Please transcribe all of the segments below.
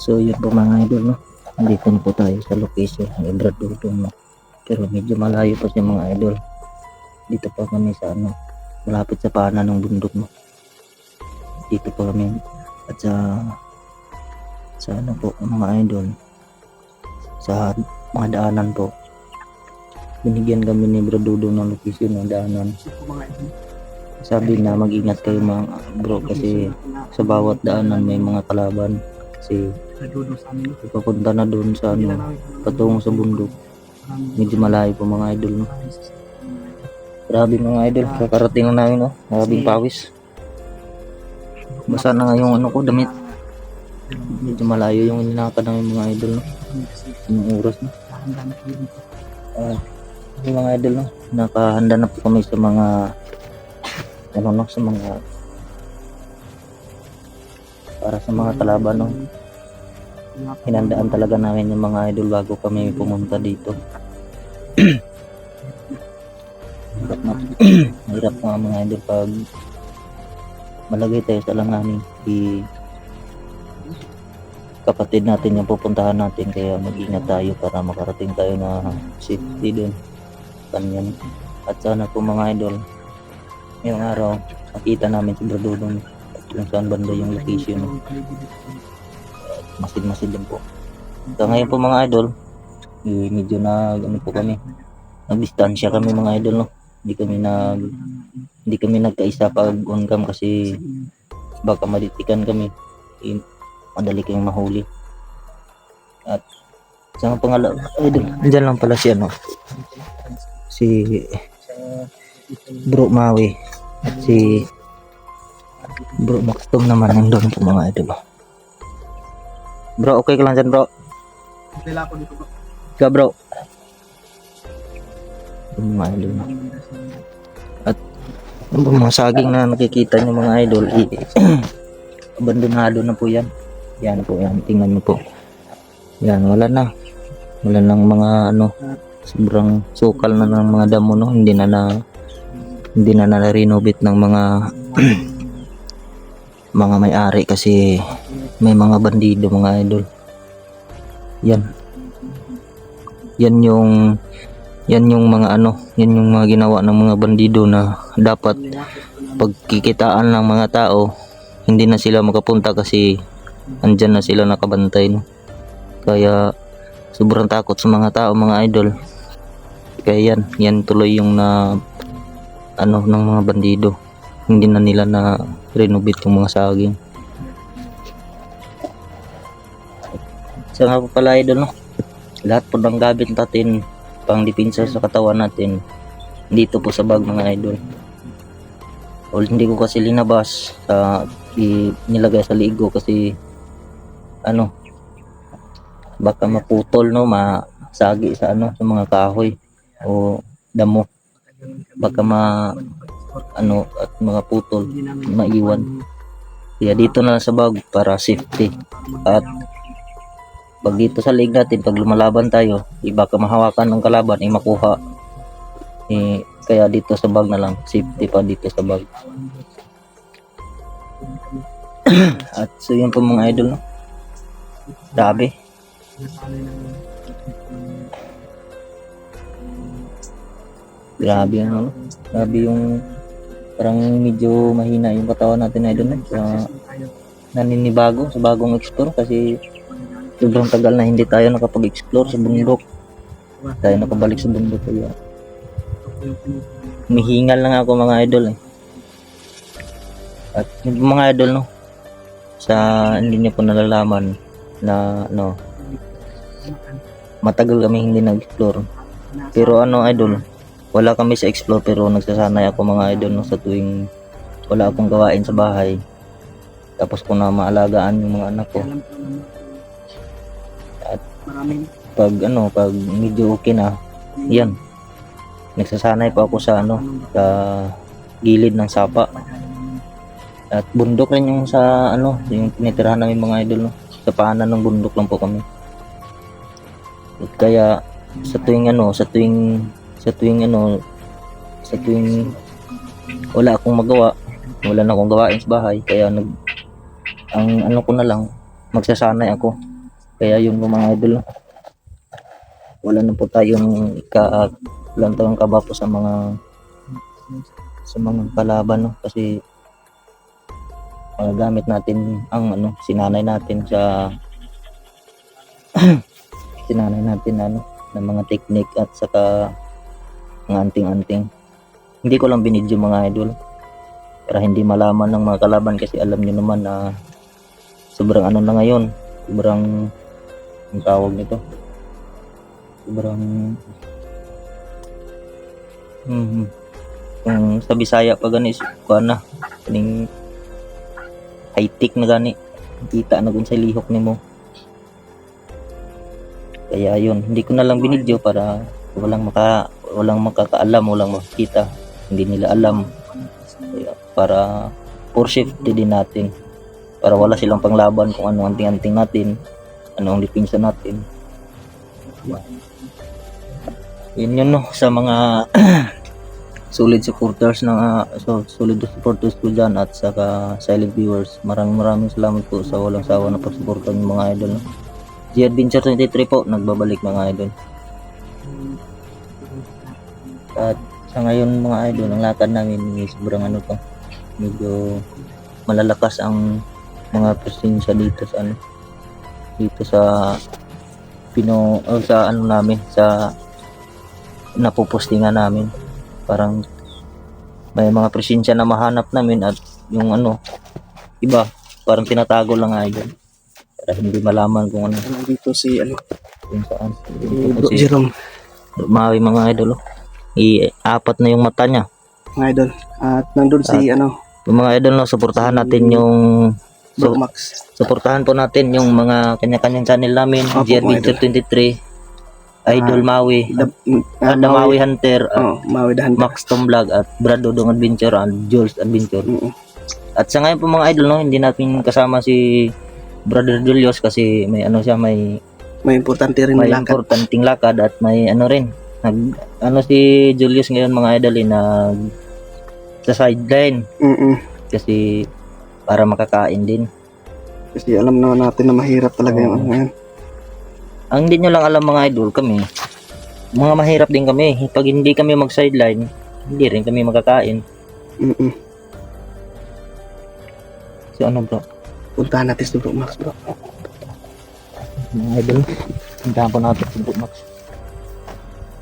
So yun po mga idol, no? Dito na po tayo sa location ng Ibradudong, no? Pero medyo malayo pa siya mga idol. Dito pa kami sa malapit sa paanan ng bundok, no? Dito pa kami at sa po mga idol, sa mga daanan po. Binigyan kami ni Ibradudong ng location ng daanan. Sabi na mag-ingat kayo mga bro kasi sa bawat daanan may mga kalaban. Kasi papunta na doon sa patungo sa bundok. Medyo malayo po mga idol, no? Grabe mga idol, kakarating na namin, no? Maraming pawis. Basa na nga yung ko damit. Medyo malayo yung linakad namin mga idol, no? Yung oras, no? Yung mga idol, no? Nakahanda na po kami sa mga para sa mga kalaban, no? Hinandaan talaga namin yung mga idol bago kami pumunta dito. Hirap nga mga idol pag malagay tayo sa langanin. Kapatid natin yung pupuntahan natin, kaya mag-ingat tayo para makarating tayo na safety din kanyan. At sana po mga idol, ngayong araw makita namin si Ibradudong kung saan banda yung location. Masid din po. So ngayon po mga idol, medyo po kami, nagdistansya kami mga idol, no? Hindi kami nagkaisa pag on cam kasi baka malitikan kami, madali kayong mahuli. At sa pangalawa idol, dyan lang pala si si Bro Maui at si Bro Maxtom naman nandun po mga idol. Bro, okay ka lang dyan bro? Okay lang ako dito bro. Ika bro? Mga idol, no? At mga saging na nakikita nyo mga idol, abandonado na po yan. Yan po, yan, tingnan nyo po. Yan, wala nang mga sobrang sukal na ng mga damo, no? Hindi na na-renovate ng mga mga may-ari kasi may mga bandido mga idol. Yan yung mga yan yung mga ginawa ng mga bandido na dapat pagkikitaan ng mga tao, hindi na sila makapunta kasi andyan na sila nakabantay, no? Kaya sobrang takot sa mga tao mga idol. Kaya yan tuloy yung ng mga bandido. Hindi na nila na renovate yung mga saging. So nga po pala idol, no? Lahat po ng gamit natin pang depensa sa katawan natin dito po sa bag mga idol. O hindi ko kasi linabas nilagay sa ligo kasi baka maputol, no? Masagi sa sa mga kahoy o damo. Baka at mga putol maiwan. Kaya dito na lang sa bag para safety. At pag dito sa leg natin, pag lumalaban tayo, baka mahawakan ng kalaban, makuha. Kaya dito sa bag na lang, safety pa dito sa bag. At so yun po mga idol, no? Grabe. Grabe yung parang medyo mahina yung katawan natin idol, no? Naninibago sa bagong explore kasi sobrang tagal na hindi tayo nakapag-explore sa bundok. Tayo nakabalik sa bundok kaya humihingal lang ako mga idol, At yung mga idol, no, sa hindi niyo po nalalaman na matagal kami hindi nag-explore. Pero idol, wala kami sa explore pero nagsasanay ako mga idol, no, sa tuwing wala akong gawain sa bahay. Tapos ko na maalagaan yung mga anak ko. At pag medyo okay na, yan, nagsasanay pa ako sa sa gilid ng sapa. At bundok rin yung sa yung tinitirahan namin mga idol, no? Sa paanan ng bundok lang po kami. At kaya sa tuwing wala akong magawa, wala na akong gawain sa bahay, kaya ang ko na lang, magsasanay ako. Kaya yun po mga idol, wala na po tayong ilang taong kaba po sa mga kalaban, no? Kasi gamit natin ang sinanay natin sa sinanay natin ng mga technique at saka ng anting-anting. Hindi ko lang binidyo mga idol para hindi malaman ng mga kalaban, kasi alam niyo naman na sobrang na ngayon, sobrang ang tawag nito, sobrang kung sa Bisaya pa gani kuan na kaning high tech na gani, kita na gun sa lihok nimo. Kaya yun, hindi ko na lang binidyo para walang makakaalam, walang makikita, hindi nila alam. Kaya para for safety din natin, para wala silang panglaban kung anong anting-anting natin, anong depensa natin. Yun no, sa mga solid supporters ko dyan at saka silent viewers, maraming salamat po sa walang sawa na pagsuporta ng mga idol, no? G-Adventure 23 po, nagbabalik mga idol. At sa ngayon mga idol, ang lakad namin sobrang medyo malalakas ang mga presensya dito sa sa napupostingan namin. Parang may mga presensya na mahanap namin, at yung iba parang tinatago lang idol para hindi malaman kung Dito si kung saan. Bro Jerome, Mawi mga idol, apat na yung mata niya mga idol. At nandun si yung mga idol, no, suportahan natin yung Bro Max. suportahan po natin yung mga kanya-kanyang channel namin, Opo, G-Adventure 23, Idol Mawi, Mawi Mawi Hunter, Mawi the Hunter. Max Tom Vlog at Brad Dodong Adventure and Jules Adventure. At sa ngayon po mga idol, no, hindi natin kasama si Brother Julius kasi may May importante rin may lakad. importanteng lakad, at may rin si Julius ngayon mga idol sa sideline kasi para makakain din. Kasi alam na natin na mahirap talaga yung ngayon. Ang hindi nyo lang alam mga idol, kami mga mahirap din kami. Pag hindi kami mag sideline, hindi rin kami makakain. So bro, Puntahan natin si Bro Max, bro. mga idol, hintahan po natin si Bro Max.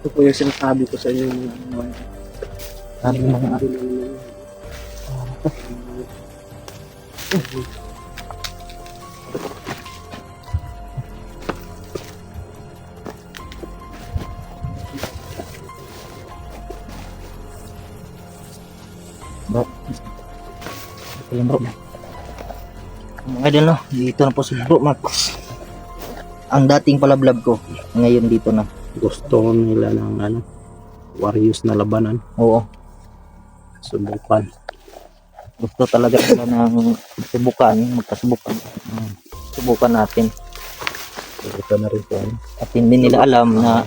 Ito po yung sinasabi ko sa inyo. Sabi mga bro, ayun bro, mga idol, no, dito na po si Bro Max, ang dating palablab ko ngayon dito na. Gusto nila ng Warriors na labanan, Oo, subukan. gusto talaga nila ng magkasubukan. Subukan natin, Ito na rin po. at hindi nila alam na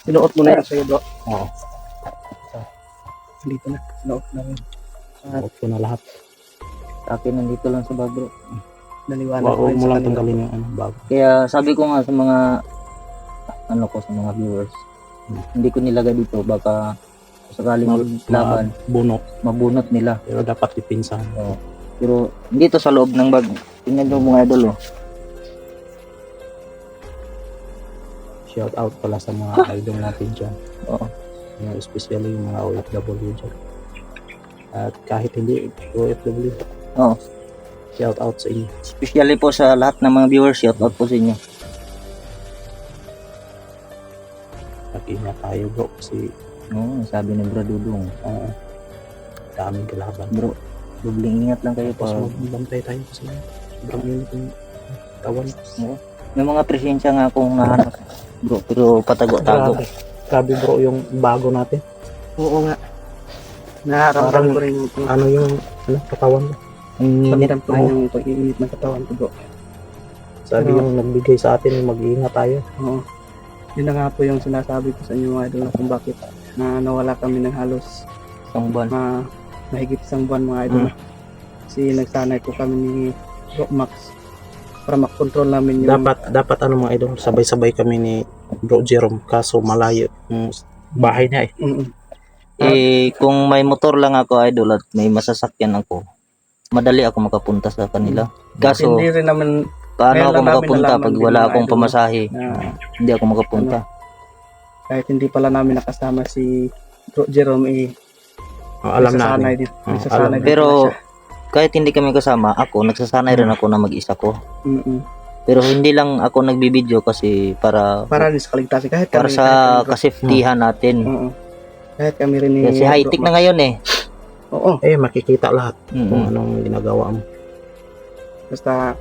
Sinuot mo na yan sa'yo, bro. Oo. Dito na. Sinuot na rin. Subukan ko na lahat. Sa akin nandito lang sa bag, bro. Naliwanag Huwag mo lang kanila. tanggalin yung bago. Kaya sabi ko nga sa mga sa mga viewers, hindi ko nilagay dito, baka sakaling laban mabunot nila. Pero dapat ipinsahan. Pero dito sa loob ng bag, tingnan nyo mga idol, Shout out pala sa mga idol natin dyan. Oo. Especially yung mga OFW dyan. At kahit hindi OFW, Oo. shout out sa inyo. Especially po sa lahat ng mga viewers, shout out po sa inyo. Nag-ingat tayo bro kasi Sabi ni Bro Dudong, daming kalaban. bro, dubling ingat lang kayo Tapos pa. magbantay tayo kasi sobrang init yung tawan. May mga presensya nga akong nahanap, bro, pero patago-tago. Grabe bro yung bago natin. Oo nga. Nararamdaman ko rin yung Yung katawan mo. Ang init. pagkitam ko rin yung pag-iinit ng katawan ko, bro. Sabi Pero- yung nagbigay sa atin, mag-iingat tayo. Oo. Yun na nga po yung sinasabi ko sa inyo mga idol na kung bakit na nawala kami ng halos Isang buwan. mahigit isang buwan mga idol. Kasi nagsanay po kami ni Bro Max para makontrol namin yung Dapat ano mga idol, sabay-sabay kami ni Bro Jerome kaso malayo yung bahay niya eh. Mm-mm. Kung may motor lang ako idol at may masasakyan ako, madali ako makapunta sa kanila. Kaso, hindi rin naman paano ngayon ako lang namin makapunta nalaman pag din wala mga akong idol, pamasahe? na Hindi ako makapunta. kahit hindi pala namin nakasama si Bro Jerome Alam nasanay natin. dito, Oo, nasasanay alam. dito Pero na siya. kahit hindi kami kasama, ako nagsasanay rin ako na mag-isa ko. Mm-mm. Pero hindi lang ako nagbibideo kasi para Para rin sa kaligtasan kahit para kami, sa kahit kami, kasafetihan natin. Oo. Kahit kami rin ni Kasi high-tech Bro na ngayon eh. Oo, Eh makikita lahat kung Mm. anong ginagawa mo. basta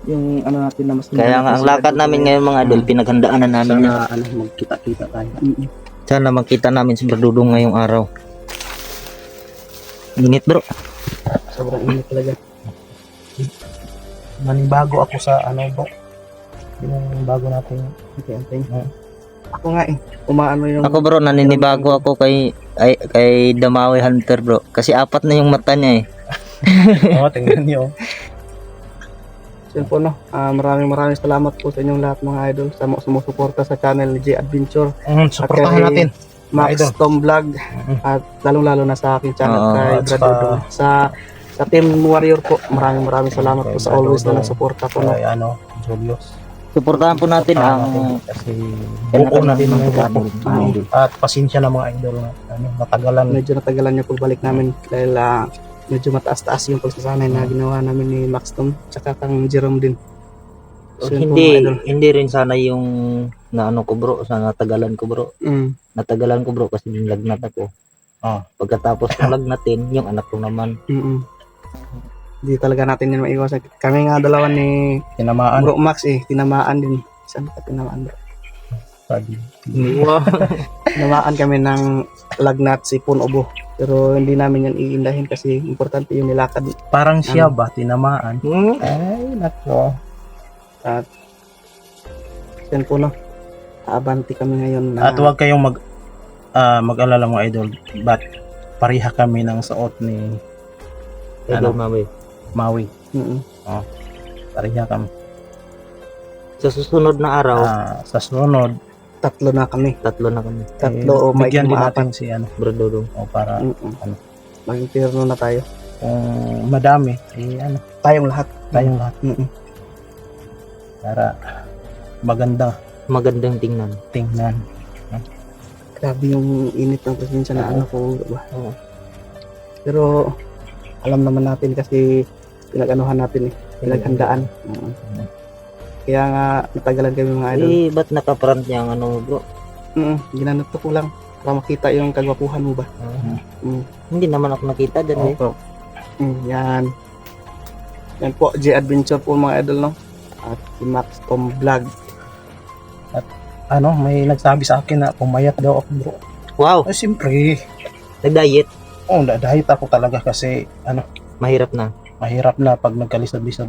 yung ano natin na mas Kaya nga ang lakad namin ngayon mga idol, pinaghandaan na namin yan. Sana magkita-kita tayo. Sana makita namin si Bro Dudong ngayong araw. Init bro. Sobrang init talaga. Manibago ako sa bro. Yung bago natin. Okay. Ako nga umaano yung Ako bro, naninibago ako kay Damawi Hunter bro. Kasi 4 na yung mata niya eh. Oo, tingnan niyo. yun po no. Maraming salamat po sa inyong lahat mga idol sa sumusuporta sa channel ni J Adventure, Suportahan Okay. natin. Max Idol. Tom Vlog at lalong-lalo na sa aking channel Oo, kay at Brad sa- Dudong. Sa Team Warrior po. Maraming salamat po sa Brad always Dudong. na nagsuporta po no. Kay Julius. Suportahan po natin ang Kasi buo na din ng grupo. idol. At pasensya na mga idol na matagalan. Medyo natagalan yung pagbalik namin dahil medyo mataas-taas yung pagsasanay na ginawa namin ni Max Tom tsaka kang Jerome din. So, yun po, mga idol. Hindi rin sana yung naano ko bro, sa natagalan ko bro. Natagalan ko bro kasi yung lagnat ako. Pagkatapos ng lagnatin, yung anak ko naman. Hindi talaga natin yun maiwasan. Kami nga dalawa ni Tinamaan. Bro Max tinamaan din. Saan ka tinamaan bro? Wow. Tinamaan kami ng lagnat si Punobo. Pero hindi namin yan iindahin kasi importante yung nilakad. Parang siya ba tinamaan? Ay, nako. At yan po no. Abanti kami ngayon na At huwag kayong mag-alala mga idol. But pareha kami ng suot ni Idol Mawi. Maui. Mm-mm. Pareha kami. Sa susunod na araw, Sa sunod, tatlo na kami. 3 na kami. Tatlo o may bigyan din kumaapat. natin si Bro Dudong. para Maging pirno na tayo. kung madami, Tayong lahat. tayong lahat. Para Magandang tingnan. tingnan. Grabe yung init ng presensya na ano ko. Diba? Oo. Pero alam naman natin kasi pinag-anuhan natin pinaghandaan. Kaya nga natagalan kami mga idol. Ba't naka-front niya ang ano bro? Ginanap ko lang para makita yung kagwapuhan mo ba. Hindi naman ako nakita dyan eh. Yan. Yan po, J Adventure po mga idol no. At si Max Tom Vlog. May nagsabi sa akin na pumayat daw ako, bro. Wow, Ay, siyempre. nag-diet. Dahil ako talaga kasi Mahirap na. mahirap na pag nagkalisod-lisod.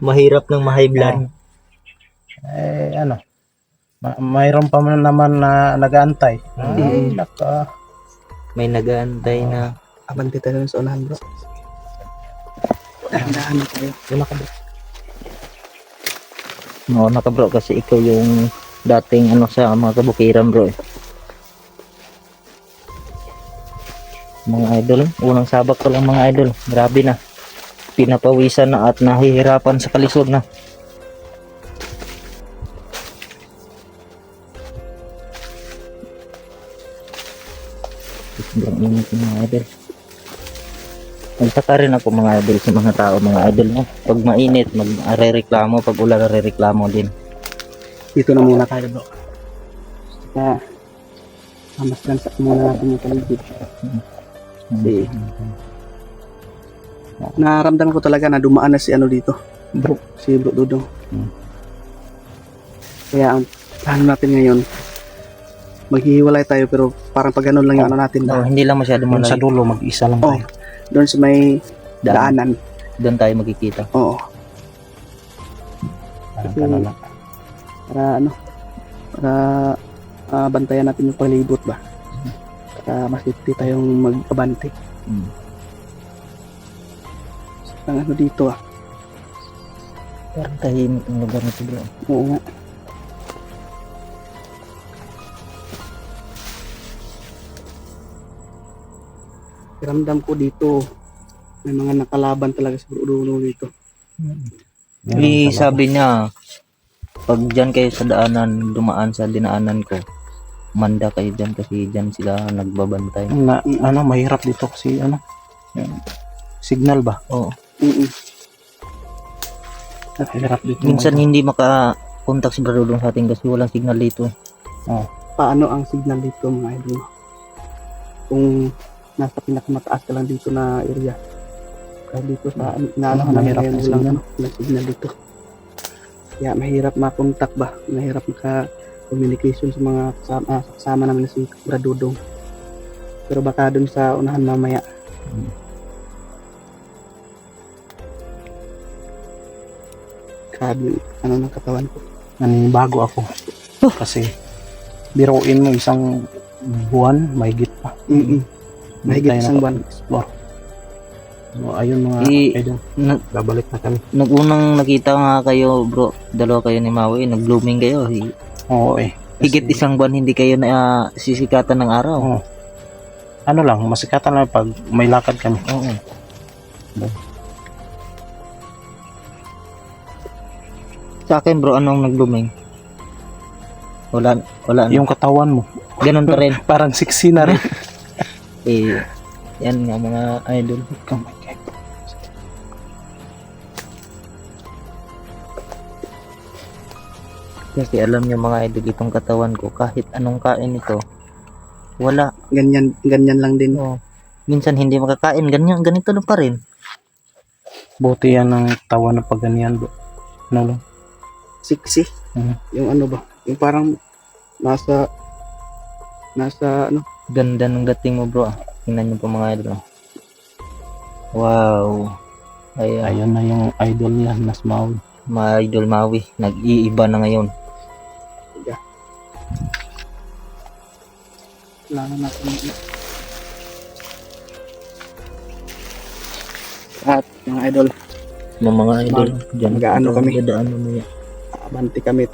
Mahirap ng ma-high blood. Mayroon pa man naman na nag-aantay. Ay, naka. May nag-aantay na. Abante tayo sa unahan bro. Dahan na tayo. Oo, naka bro kasi ikaw yung dating sa mga kabukiran bro eh. Mga idol, unang sabak pa lang mga idol. Grabe na. Pinapawisan na at nahihirapan sa kalisod na. Sobrang init mga idol. Nagtaka rin ako mga idol sa mga tao, mga idol mo. Pag mainit, mag-rereklamo. Pag ulan, rereklamo din. Dito na muna tayo bro. Saka hamaskan sa muna natin yung paligid. Naramdaman ko talaga na dumaan na si dito. Si Bro Dudong. Kaya ang plano natin ngayon, maghihiwalay tayo pero parang pag ganun lang yung natin ba? Hindi lang masyado Doon sa malayo. dulo, mag-isa lang tayo. Doon sa may daanan. Doon tayo magkikita. Oo. Parang ganun lang. Para bantayan natin yung palibot ba? Para masipti tayong mag-abante. Ang dito Parang tahimik ang lugar nito bro. Oo nga. Ramdam ko dito, may mga nakalaban talaga sa dulo dito. Eh, sabi niya, pag dyan kayo sa daanan, dumaan sa dinaanan ko, manda kayo dyan kasi dyan sila nagbabantay. Mahirap dito kasi signal ba? Oo. Mm-mm. Mahirap dito. Minsan hindi makakontak si Bradodong sa atin kasi walang signal dito. Paano ang signal dito mga idol? Kung nasa pinakamataas ka lang dito na area. Kaya dito sa inaalahan Mahirap ngayon ang walang signal. walang signal dito. Kaya mahirap makontak ba? Mahirap maka-communication sa mga kasama namin na si Bradodong. Pero baka dun sa unahan mamaya. Grabe, ano ng katawan ko. Nanibago ako. Kasi biruin mo isang buwan, mahigit pa. Mm-mm. Mahigit Tayo isang buwan. nakapag-explore. So, ayun mga idol. Babalik na kami. Nag-unang nakita nga kayo bro, dalawa kayo ni Maui, nag-blooming kayo. Oo eh. Higit Kasi, isang buwan hindi kayo na sisikatan ng araw. Oo. Ano lang, masikatan lang pag may lakad kami. Oo. Sa akin bro, anong nag-blooming? Wala. Yung katawan mo, Ganun pa rin. parang sexy na rin. Eh, yan nga mga idol. Oh my God. Kasi alam niyo mga idol, itong katawan ko, kahit anong kain ito, wala. Ganyan lang din. Oh. Minsan hindi makakain, ganito lang pa rin. Buti yan ang tawa na pag ganyan. Ano lang? Sexy. Mhm. Yung ano ba? Yung parang nasa ano, Ganda ng dating mo bro. Tingnan niyo po mga idol. Wow. Ay, Ayun na yung idol niya, Nas Maui. mga idol Maui, nag-iiba na ngayon. wala na natin. At mga idol, Mga idol, dyan Mag-aano kami? dadaan mamaya. abanti kami.